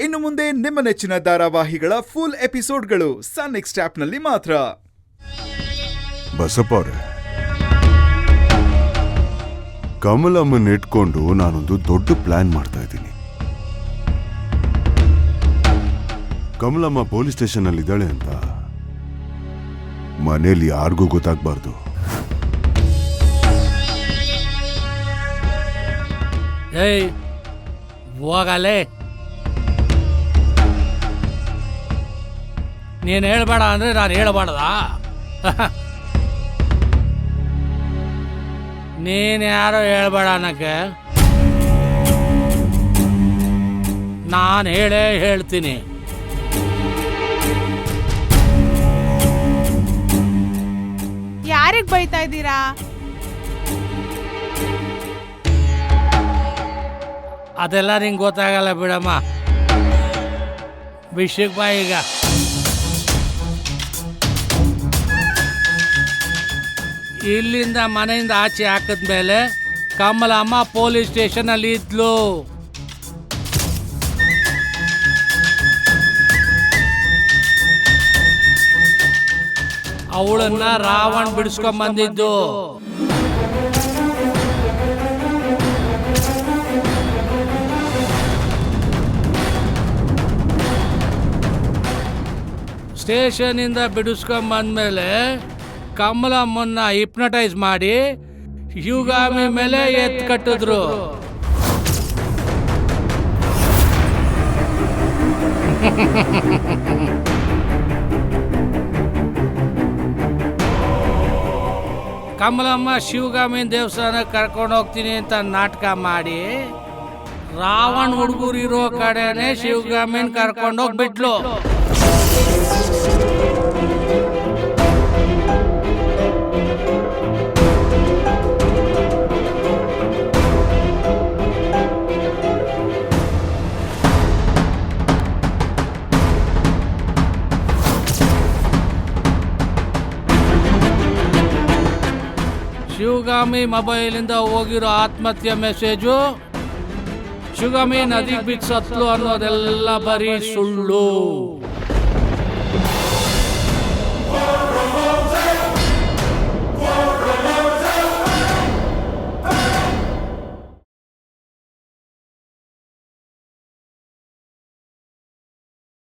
ಇನ್ನು ಮುಂದೆ ನಿಮ್ಮ ನೆಚ್ಚಿನ ಧಾರಾವಾಹಿಗಳ ಫುಲ್ ಎಪಿಸೋಡ್ಗಳು ಸನ್ ನೆಕ್ಸ್ಟ್ ಆಪ್ನಲ್ಲಿ ಮಾತ್ರ. ಬಸಪ್ಪ ಅವರೇ, ಕಮಲಮ್ಮನ್ ಇಟ್ಕೊಂಡು ನಾನೊಂದು ದೊಡ್ಡ ಪ್ಲಾನ್ ಮಾಡ್ತಾ ಇದ್ದೀನಿ. ಕಮಲಮ್ಮ ಪೊಲೀಸ್ ಸ್ಟೇಷನ್ ಅಲ್ಲಿ ಇದ್ದಾಳೆ ಅಂತ ಮನೇಲಿ ಯಾರಿಗೂ ಗೊತ್ತಾಗ್ಬಾರ್ದು. ಏಯ್ ಹೋಗಲೇ, ನೀನು ಹೇಳ್ಬೇಡ ಅಂದ್ರೆ ನಾನು ಹೇಳ್ಬಾರ್ದ? ನೀನು ಯಾರೋ ಹೇಳ್ಬೇಡ ಅನ್ನಕ್ಕೆ ನಾನು ಹೇಳ್ತೀನಿ. ಯಾರಿಗೆ ಬೈತಾ ಇದ್ದೀರಾ? ಅದೆಲ್ಲ ನಿಂಗೆ ಗೊತ್ತಾಗಲ್ಲ ಬಿಡಮ್ಮ. ವಿಷಯಕ್ಕೆ ಬಾ. ಈಗ ಇಲ್ಲಿಂದ ಮನೆಯಿಂದ ಆಚೆ ಹಾಕಿದ್ಮೇಲೆ ಕಮಲಮ್ಮ ಪೊಲೀಸ್ ಸ್ಟೇಷನ್ ಅಲ್ಲಿ ಇದ್ಲು. ಅವಳನ್ನ ರಾವಣ್ ಬಿಡಿಸ್ಕೊಂಡ್ ಬಂದಿದ್ದು. ಸ್ಟೇಷನ್ ಇಂದ ಬಿಡಿಸ್ಕೊಂಡ್ ಬಂದ್ಮೇಲೆ ಕಮಲಮ್ಮನ್ನ ಹಿಪ್ನಟೈಸ್ ಮಾಡಿ ಶಿವಗಾಮಿ ಮೇಲೆ ಎತ್ ಕಟ್ಟಿದ್ರು. ಕಮಲಮ್ಮ ಶಿವಗಾಮಿನ ದೇವಸ್ಥಾನಕ್ಕೆ ಕರ್ಕೊಂಡು ಹೋಗ್ತೀನಿ ಅಂತ ನಾಟಕ ಮಾಡಿ ರಾವಣ್ ಹುಡುಗರು ಇರೋ ಕಡೆನೆ ಶಿವಗಾಮಿನ ಕರ್ಕೊಂಡು ಹೋಗ್ಬಿಟ್ಲು. ಶಿವಗಾಮಿ ಮೊಬೈಲಿಂದ ಹೋಗಿರೋ ಆತ್ಮಹತ್ಯೆ ಮೆಸೇಜು ಶಿವಗಾಮಿ ನದಿಗೆ ಬಿದ್ದು ಸತ್ಲು ಅನ್ನೋದೆಲ್ಲ ಬರೀ ಸುಳ್ಳು.